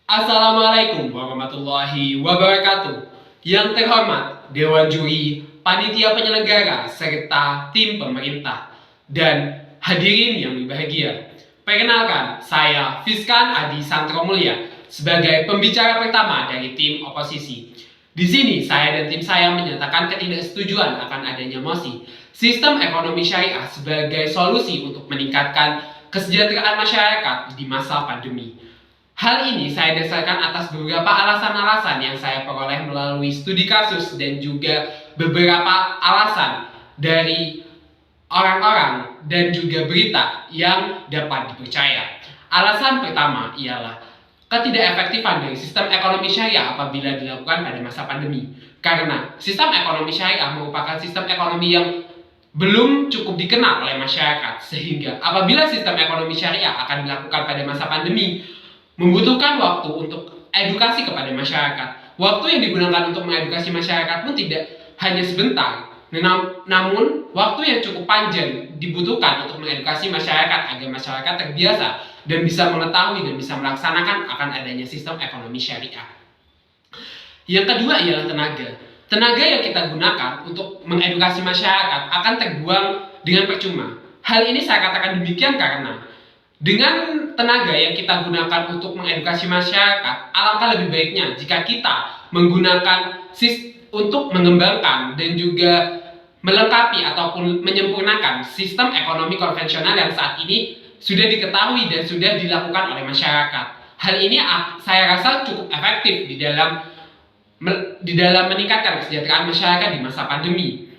Assalamualaikum warahmatullahi wabarakatuh. Yang terhormat Dewan Juri, Panitia Penyelenggara, serta tim pemerintah, dan hadirin yang berbahagia. Perkenalkan, saya Fiskan Adi Santromulya sebagai pembicara pertama dari tim oposisi. Di sini saya dan tim saya menyatakan ketidaksetujuan akan adanya mosi sistem ekonomi syariah sebagai solusi untuk meningkatkan kesejahteraan masyarakat di masa pandemi. Hal ini saya dasarkan atas beberapa alasan-alasan yang saya peroleh melalui studi kasus dan juga beberapa alasan dari orang-orang dan juga berita yang dapat dipercaya. Alasan pertama ialah ketidakefektifan dari sistem ekonomi syariah apabila dilakukan pada masa pandemi. Karena sistem ekonomi syariah merupakan sistem ekonomi yang belum cukup dikenal oleh masyarakat, sehingga apabila sistem ekonomi syariah akan dilakukan pada masa pandemi, membutuhkan waktu untuk edukasi kepada masyarakat. Waktu yang digunakan untuk mengedukasi masyarakat pun tidak hanya sebentar, namun waktu yang cukup panjang dibutuhkan untuk mengedukasi masyarakat agar masyarakat terbiasa dan bisa mengetahui dan bisa melaksanakan akan adanya sistem ekonomi syariah. Yang kedua ialah tenaga. Tenaga yang kita gunakan untuk mengedukasi masyarakat akan terbuang dengan percuma. Hal ini saya katakan demikian karena dengan tenaga yang kita gunakan untuk mengedukasi masyarakat, alangkah lebih baiknya jika kita menggunakan untuk mengembangkan dan juga melengkapi ataupun menyempurnakan sistem ekonomi konvensional yang saat ini sudah diketahui dan sudah dilakukan oleh masyarakat. Hal ini saya rasa cukup efektif di dalam meningkatkan kesejahteraan masyarakat di masa pandemi.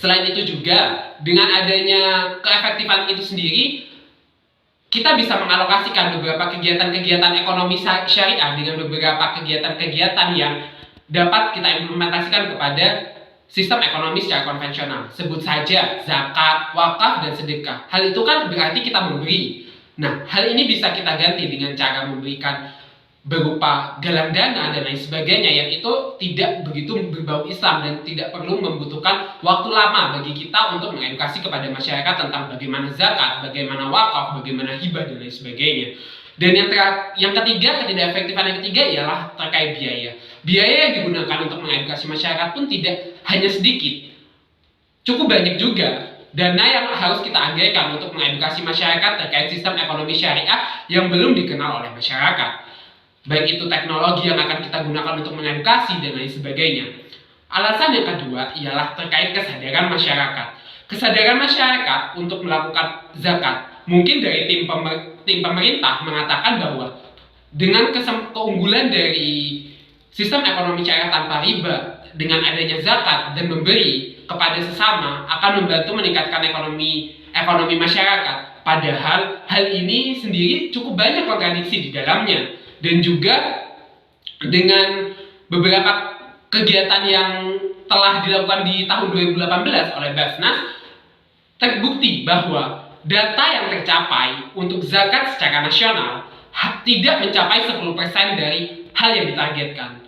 Selain itu juga, dengan adanya keefektifan itu sendiri, kita bisa mengalokasikan beberapa kegiatan-kegiatan ekonomi syariah dengan beberapa kegiatan-kegiatan yang dapat kita implementasikan kepada sistem ekonomi secara konvensional. Sebut saja zakat, wakaf, dan sedekah. Hal itu kan berarti kita memberi. Nah, hal ini bisa kita ganti dengan cara memberikan berupa galang dana dan lain sebagainya, yang itu tidak begitu berbau Islam dan tidak perlu membutuhkan waktu lama bagi kita untuk mengedukasi kepada masyarakat tentang bagaimana zakat, bagaimana wakaf, bagaimana hibah dan lain sebagainya. Dan yang ketiga, ketidakefektifan yang ketiga ialah terkait biaya. Biaya yang digunakan untuk mengedukasi masyarakat pun tidak hanya sedikit, cukup banyak juga dana yang harus kita anggarkan untuk mengedukasi masyarakat terkait sistem ekonomi syariah yang belum dikenal oleh masyarakat. Baik itu teknologi yang akan kita gunakan untuk mengedukasi dan lain sebagainya. Alasan yang kedua ialah terkait kesadaran masyarakat. Kesadaran masyarakat untuk melakukan zakat. Mungkin dari tim pemerintah mengatakan bahwa dengan keunggulan dari sistem ekonomi syariah tanpa riba, dengan adanya zakat dan memberi kepada sesama akan membantu meningkatkan ekonomi masyarakat. Padahal hal ini sendiri cukup banyak kontradiksi di dalamnya. Dan juga dengan beberapa kegiatan yang telah dilakukan di tahun 2018 oleh Basnas, terbukti bahwa data yang tercapai untuk zakat secara nasional tidak mencapai 10% dari hal yang ditargetkan.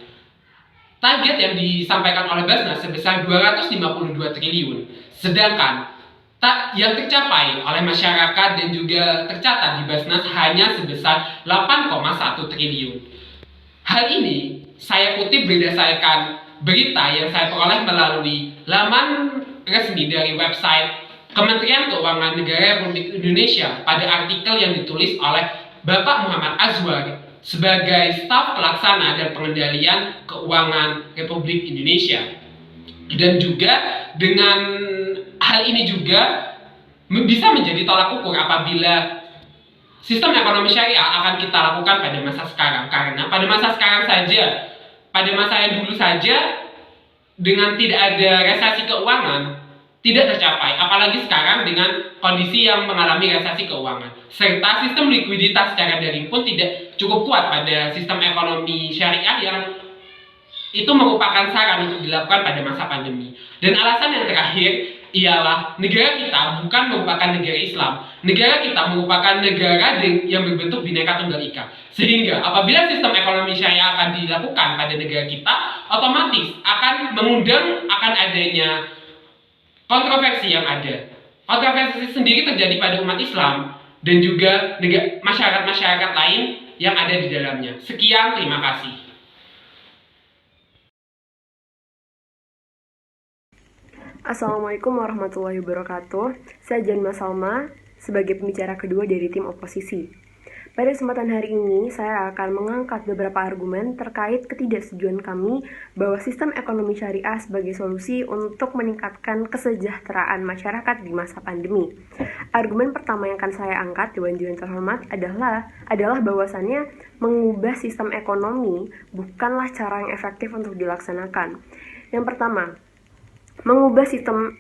Target yang disampaikan oleh Basnas sebesar 252 triliun, sedangkan yang tercapai oleh masyarakat dan juga tercatat di Basnas hanya sebesar 8,1 triliun. Hal ini saya kutip berdasarkan berita yang saya peroleh melalui laman resmi dari website Kementerian Keuangan Negara Republik Indonesia pada artikel yang ditulis oleh Bapak Muhammad Azwar sebagai staf pelaksana dan pengendalian keuangan Republik Indonesia. Dan juga dengan hal ini juga bisa menjadi tolak ukur apabila sistem ekonomi syariah akan kita lakukan pada masa sekarang. Karena pada masa sekarang saja, pada masa yang dulu saja, dengan tidak ada resesi keuangan tidak tercapai, apalagi sekarang dengan kondisi yang mengalami resesi keuangan, serta sistem likuiditas secara daring pun tidak cukup kuat pada sistem ekonomi syariah yang itu merupakan saran untuk dilakukan pada masa pandemi. Dan alasan yang terakhir ialah negara kita bukan merupakan negara Islam. Negara kita merupakan negara yang berbentuk Bhinneka Tunggal Ika. Sehingga apabila sistem ekonomi syariah akan dilakukan pada negara kita, otomatis akan mengundang akan adanya kontroversi yang ada. Kontroversi sendiri terjadi pada umat Islam dan juga masyarakat-masyarakat lain yang ada di dalamnya. Sekian, terima kasih. Assalamualaikum warahmatullahi wabarakatuh. Saya Janma Salma sebagai pembicara kedua dari tim oposisi. Pada kesempatan hari ini, saya akan mengangkat beberapa argumen terkait ketidaksetujuan kami bahwa sistem ekonomi syariah sebagai solusi untuk meningkatkan kesejahteraan masyarakat di masa pandemi. Argumen pertama yang akan saya angkat, Dewan Juri yang terhormat, adalah bahwasannya mengubah sistem ekonomi bukanlah cara yang efektif untuk dilaksanakan. Yang pertama, mengubah sistem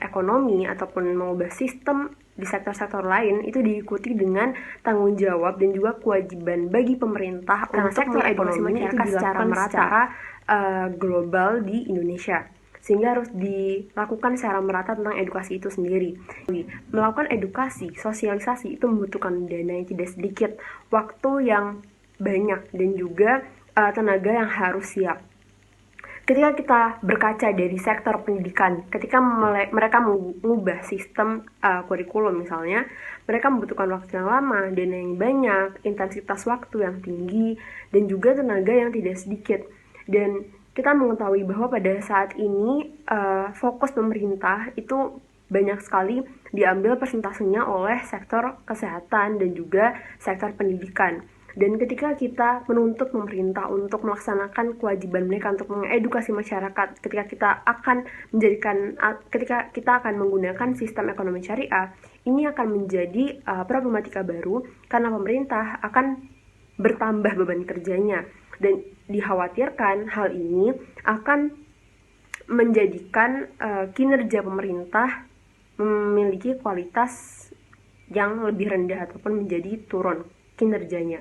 ekonomi ataupun mengubah sistem di sektor-sektor lain itu diikuti dengan tanggung jawab dan juga kewajiban bagi pemerintah karena untuk sektor ekonomi itu dilakukan secara global di Indonesia, sehingga harus dilakukan secara merata tentang edukasi itu sendiri. Melakukan edukasi, sosialisasi itu membutuhkan dana yang tidak sedikit, waktu yang banyak, dan juga tenaga yang harus siap. Ketika kita berkaca dari sektor pendidikan, ketika mereka mengubah sistem kurikulum misalnya, mereka membutuhkan waktu yang lama, dana yang banyak, intensitas waktu yang tinggi, dan juga tenaga yang tidak sedikit. Dan kita mengetahui bahwa pada saat ini fokus pemerintah itu banyak sekali diambil persentasenya oleh sektor kesehatan dan juga sektor pendidikan. Dan ketika kita menuntut pemerintah untuk melaksanakan kewajiban mereka untuk mengedukasi masyarakat, ketika kita akan menggunakan sistem ekonomi syariah, ini akan menjadi problematika baru karena pemerintah akan bertambah beban kerjanya, dan dikhawatirkan hal ini akan menjadikan kinerja pemerintah memiliki kualitas yang lebih rendah ataupun menjadi turun kinerjanya.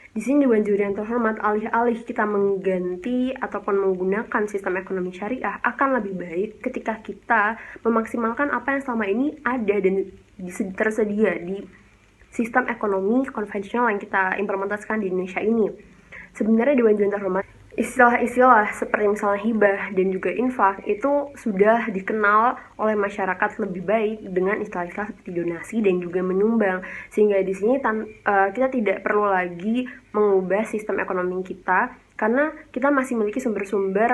Di sini Dewan Juri yang terhormat, alih-alih kita mengganti ataupun menggunakan sistem ekonomi syariah, akan lebih baik ketika kita memaksimalkan apa yang selama ini ada dan tersedia di sistem ekonomi konvensional yang kita implementasikan di Indonesia ini. Sebenarnya Dewan Juri yang terhormat, istilah-istilah seperti misalnya hibah dan juga infak itu sudah dikenal oleh masyarakat lebih baik dengan istilah-istilah seperti donasi dan juga menyumbang, sehingga di sini kita tidak perlu lagi mengubah sistem ekonomi kita karena kita masih memiliki sumber-sumber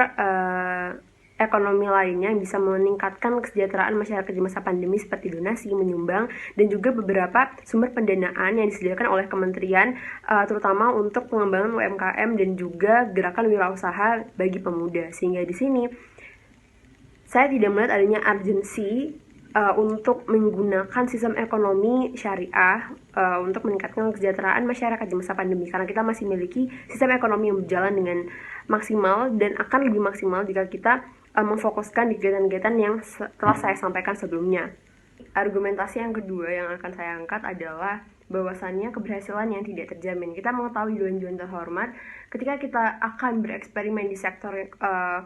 ekonomi lainnya yang bisa meningkatkan kesejahteraan masyarakat di masa pandemi seperti donasi, menyumbang, dan juga beberapa sumber pendanaan yang disediakan oleh kementerian terutama untuk pengembangan UMKM dan juga gerakan wirausaha bagi pemuda. Sehingga di sini saya tidak melihat adanya urgensi untuk menggunakan sistem ekonomi syariah untuk meningkatkan kesejahteraan masyarakat di masa pandemi, karena kita masih memiliki sistem ekonomi yang berjalan dengan maksimal dan akan lebih maksimal jika kita memfokuskan di kegiatan-kegiatan yang telah saya sampaikan sebelumnya. Argumentasi yang kedua yang akan saya angkat adalah bahwasannya keberhasilan yang tidak terjamin. Kita mengetahui Dewan terhormat, ketika kita akan bereksperimen di sektor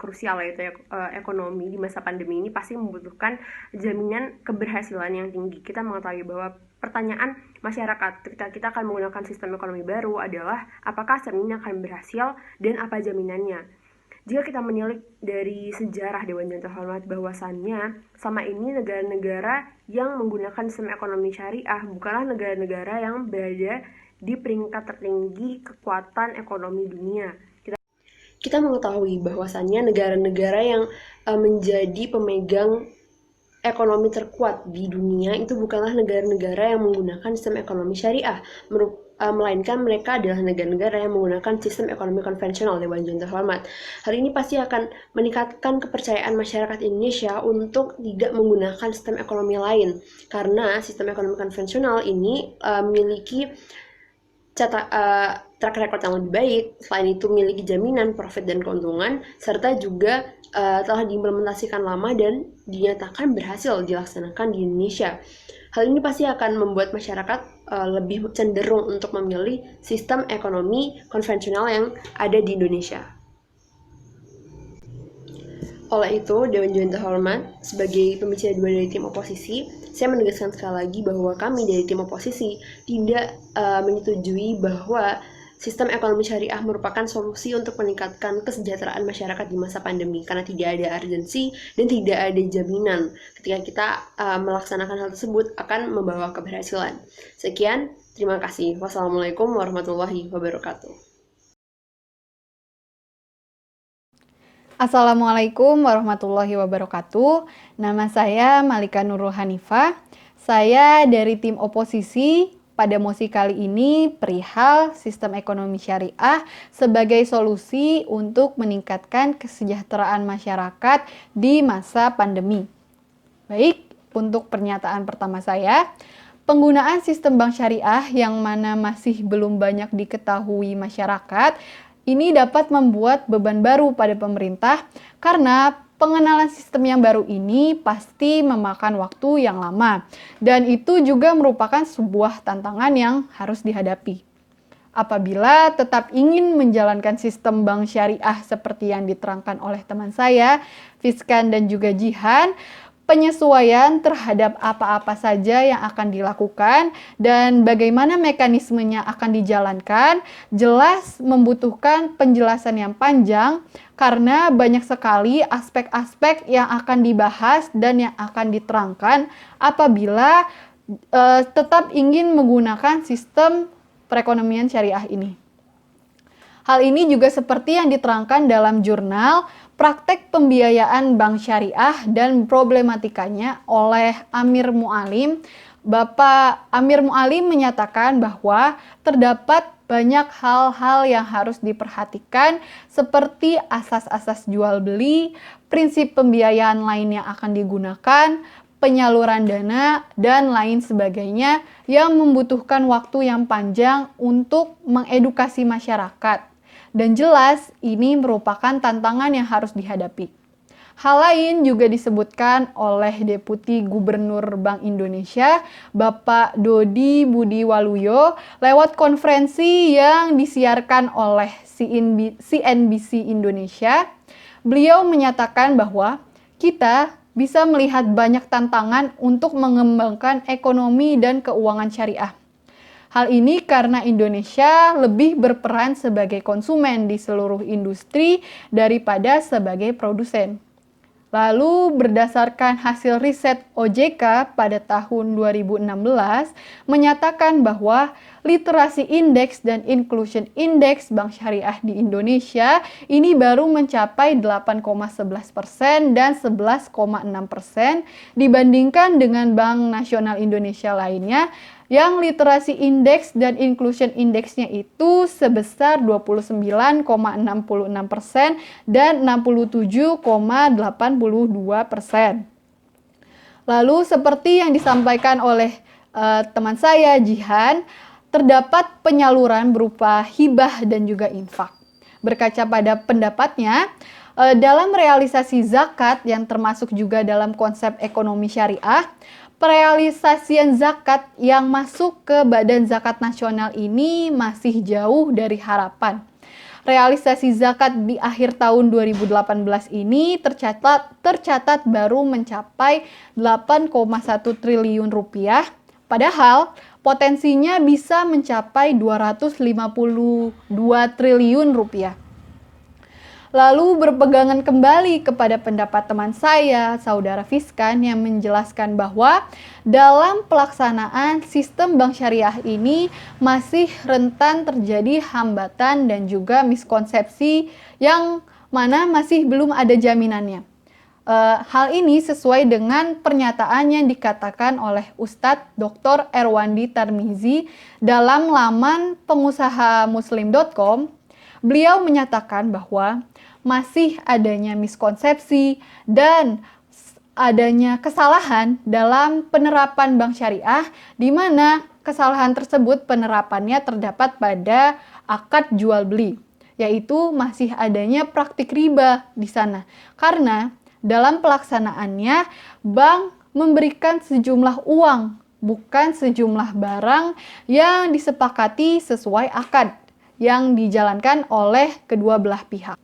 krusial yaitu ekonomi di masa pandemi ini pasti membutuhkan jaminan keberhasilan yang tinggi. Kita mengetahui bahwa pertanyaan masyarakat ketika kita akan menggunakan sistem ekonomi baru adalah apakah sistem ini akan berhasil dan apa jaminannya. Jika kita menilik dari sejarah Dewan terhormat bahwasannya sama ini negara-negara yang menggunakan sistem ekonomi syariah bukanlah negara-negara yang berada di peringkat tertinggi kekuatan ekonomi dunia. Kita mengetahui bahwasannya negara-negara yang menjadi pemegang ekonomi terkuat di dunia itu bukanlah negara-negara yang menggunakan sistem ekonomi syariah, melainkan mereka adalah negara-negara yang menggunakan sistem ekonomi konvensional. Dewan terhormat, hal ini pasti akan meningkatkan kepercayaan masyarakat Indonesia untuk tidak menggunakan sistem ekonomi lain, karena sistem ekonomi konvensional ini memiliki track record yang lebih baik, selain itu memiliki jaminan profit dan keuntungan, serta juga telah diimplementasikan lama dan dinyatakan berhasil dilaksanakan di Indonesia. Hal ini pasti akan membuat masyarakat lebih cenderung untuk memilih sistem ekonomi konvensional yang ada di Indonesia. Oleh itu, Dewan terhormat, sebagai pembicara dua dari tim oposisi, saya menegaskan sekali lagi bahwa kami dari tim oposisi tidak menyetujui bahwa sistem ekonomi syariah merupakan solusi untuk meningkatkan kesejahteraan masyarakat di masa pandemi, karena tidak ada urgensi dan tidak ada jaminan ketika kita melaksanakan hal tersebut akan membawa keberhasilan. Sekian, Terima kasih. Wassalamualaikum warahmatullahi wabarakatuh. Assalamualaikum warahmatullahi wabarakatuh. Nama saya Malika Nurul Hanifah. Saya dari tim oposisi pada mosi kali ini perihal sistem ekonomi syariah sebagai solusi untuk meningkatkan kesejahteraan masyarakat di masa pandemi. Baik, untuk pernyataan pertama saya, penggunaan sistem bank syariah yang mana masih belum banyak diketahui masyarakat ini dapat membuat beban baru pada pemerintah karena pengenalan sistem yang baru ini pasti memakan waktu yang lama dan itu juga merupakan sebuah tantangan yang harus dihadapi. Apabila tetap ingin menjalankan sistem bank syariah seperti yang diterangkan oleh teman saya, Fiskan dan juga Jihan, penyesuaian terhadap apa-apa saja yang akan dilakukan dan bagaimana mekanismenya akan dijalankan jelas membutuhkan penjelasan yang panjang karena banyak sekali aspek-aspek yang akan dibahas dan yang akan diterangkan apabila tetap ingin menggunakan sistem perekonomian syariah ini. Hal ini juga seperti yang diterangkan dalam jurnal Praktek Pembiayaan Bank Syariah dan Problematikanya oleh Amir Mualim. Bapak Amir Mualim menyatakan bahwa terdapat banyak hal-hal yang harus diperhatikan seperti asas-asas jual beli, prinsip pembiayaan lain yang akan digunakan, penyaluran dana, dan lain sebagainya yang membutuhkan waktu yang panjang untuk mengedukasi masyarakat. Dan jelas ini merupakan tantangan yang harus dihadapi. Hal lain juga disebutkan oleh Deputi Gubernur Bank Indonesia, Bapak Dodi Budi Waluyo, lewat konferensi yang disiarkan oleh CNBC Indonesia. Beliau menyatakan bahwa kita bisa melihat banyak tantangan untuk mengembangkan ekonomi dan keuangan syariah. Hal ini karena Indonesia lebih berperan sebagai konsumen di seluruh industri daripada sebagai produsen. Lalu berdasarkan hasil riset OJK pada tahun 2016 menyatakan bahwa literasi indeks dan inclusion indeks bank syariah di Indonesia ini baru mencapai 8,11% dan 11,6% dibandingkan dengan Bank Nasional Indonesia lainnya yang literasi indeks dan inclusion indeksnya itu sebesar 29,66% dan 67,82%. Lalu seperti yang disampaikan oleh teman saya Jihan, terdapat penyaluran berupa hibah dan juga infak. Berkaca pada pendapatnya, dalam realisasi zakat yang termasuk juga dalam konsep ekonomi syariah, perealisasian zakat yang masuk ke Badan Zakat Nasional ini masih jauh dari harapan. Realisasi zakat di akhir tahun 2018 ini tercatat baru mencapai 8,1 triliun rupiah, padahal potensinya bisa mencapai 252 triliun rupiah. Lalu berpegangan kembali kepada pendapat teman saya, Saudara Fiskan, yang menjelaskan bahwa dalam pelaksanaan sistem bank syariah ini masih rentan terjadi hambatan dan juga miskonsepsi yang mana masih belum ada jaminannya. Hal ini sesuai dengan pernyataan yang dikatakan oleh Ustadz Dr. Erwandi Tarmizi dalam laman pengusahamuslim.com. Beliau menyatakan bahwa masih adanya miskonsepsi dan adanya kesalahan dalam penerapan bank syariah, di mana kesalahan tersebut penerapannya terdapat pada akad jual beli, yaitu masih adanya praktik riba di sana. Karena dalam pelaksanaannya bank memberikan sejumlah uang, bukan sejumlah barang yang disepakati sesuai akad yang dijalankan oleh kedua belah pihak.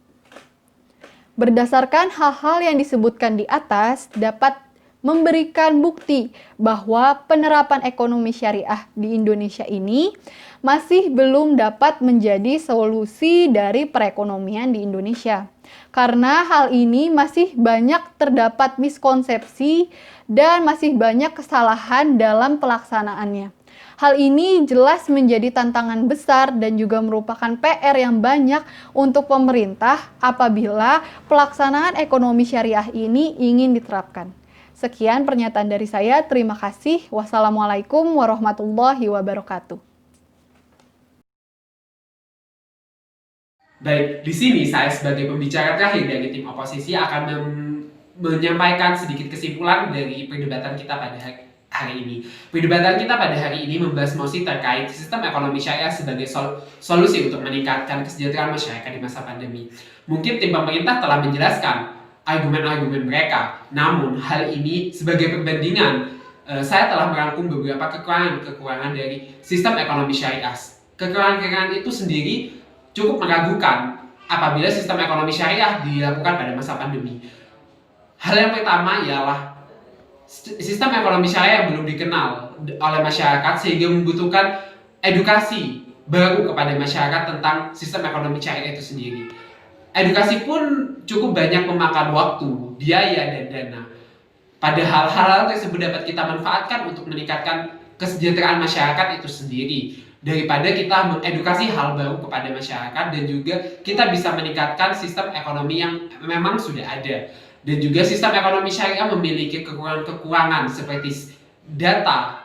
Berdasarkan hal-hal yang disebutkan di atas dapat memberikan bukti bahwa penerapan ekonomi syariah di Indonesia ini masih belum dapat menjadi solusi dari perekonomian di Indonesia. Karena hal ini masih banyak terdapat miskonsepsi dan masih banyak kesalahan dalam pelaksanaannya. Hal ini jelas menjadi tantangan besar dan juga merupakan PR yang banyak untuk pemerintah apabila pelaksanaan ekonomi syariah ini ingin diterapkan. Sekian pernyataan dari saya, terima kasih. Wassalamualaikum warahmatullahi wabarakatuh. Baik, di sini saya sebagai pembicara terakhir dari tim oposisi akan menyampaikan sedikit kesimpulan dari perdebatan kita pada hari ini. Perdebatan kita pada hari ini membahas mosi terkait sistem ekonomi syariah sebagai solusi untuk meningkatkan kesejahteraan masyarakat di masa pandemi. Mungkin tim pemerintah telah menjelaskan argumen-argumen mereka, namun hal ini sebagai perbandingan, saya telah merangkum beberapa kekurangan dari sistem ekonomi syariah. Kekurangan itu sendiri cukup meragukan apabila sistem ekonomi syariah dilakukan pada masa pandemi. Hal yang pertama ialah sistem ekonomi syariah yang belum dikenal oleh masyarakat sehingga membutuhkan edukasi baru kepada masyarakat tentang sistem ekonomi syariah itu sendiri. Edukasi pun cukup banyak memakan waktu, biaya, dan dana. Padahal hal-hal tersebut dapat kita manfaatkan untuk meningkatkan kesejahteraan masyarakat itu sendiri. Daripada kita mengedukasi hal baru kepada masyarakat dan juga kita bisa meningkatkan sistem ekonomi yang memang sudah ada. Dan juga sistem ekonomi syariah memiliki kekurangan-kekurangan seperti data,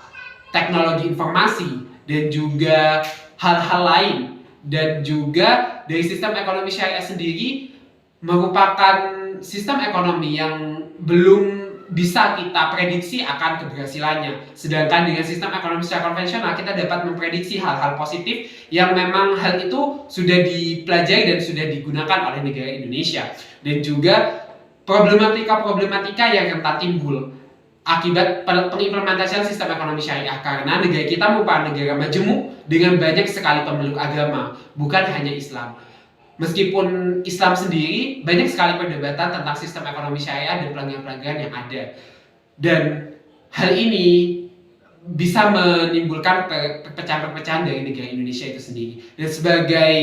teknologi informasi, dan juga hal-hal lain. Dan juga dari sistem ekonomi syariah sendiri merupakan sistem ekonomi yang belum bisa kita prediksi akan keberhasilannya. Sedangkan dengan sistem ekonomi secara konvensional kita dapat memprediksi hal-hal positif yang memang hal itu sudah dipelajari dan sudah digunakan oleh negara Indonesia. Dan juga problematika-problematika yang rentan timbul akibat pengimplementasian sistem ekonomi syariah, karena negara kita merupakan negara majemuk dengan banyak sekali pemeluk agama, bukan hanya Islam. Meskipun Islam sendiri banyak sekali perdebatan tentang sistem ekonomi syariah dan pelanggaran-pelanggaran yang ada. Dan hal ini bisa menimbulkan perpecahan-perpecahan dari negara Indonesia itu sendiri. Dan sebagai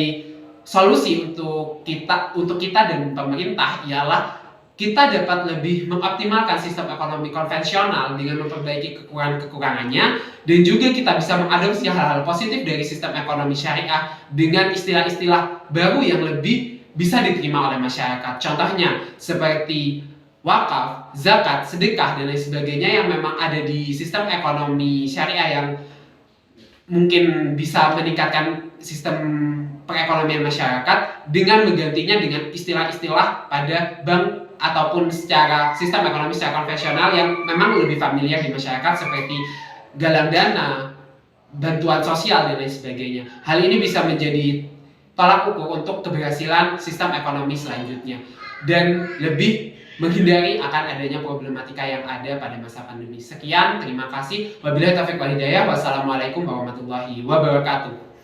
solusi untuk kita dan pemerintah ialah kita dapat lebih mengoptimalkan sistem ekonomi konvensional dengan memperbaiki kekurangan-kekurangannya, dan juga kita bisa mengadopsi hal-hal positif dari sistem ekonomi syariah dengan istilah-istilah baru yang lebih bisa diterima oleh masyarakat. Contohnya seperti wakaf, zakat, sedekah, dan lain sebagainya yang memang ada di sistem ekonomi syariah yang mungkin bisa meningkatkan sistem perekonomian masyarakat dengan menggantinya dengan istilah-istilah pada bank ataupun secara sistem ekonomi secara konvensional yang memang lebih familiar di masyarakat seperti galang dana, bantuan sosial, dan lain sebagainya. Hal ini bisa menjadi tolak ukur untuk keberhasilan sistem ekonomi selanjutnya dan lebih menghindari akan adanya problematika yang ada pada masa pandemi. Sekian, terima kasih. Wabillahi taufiq wal hidayah. Wassalamualaikum warahmatullahi wabarakatuh.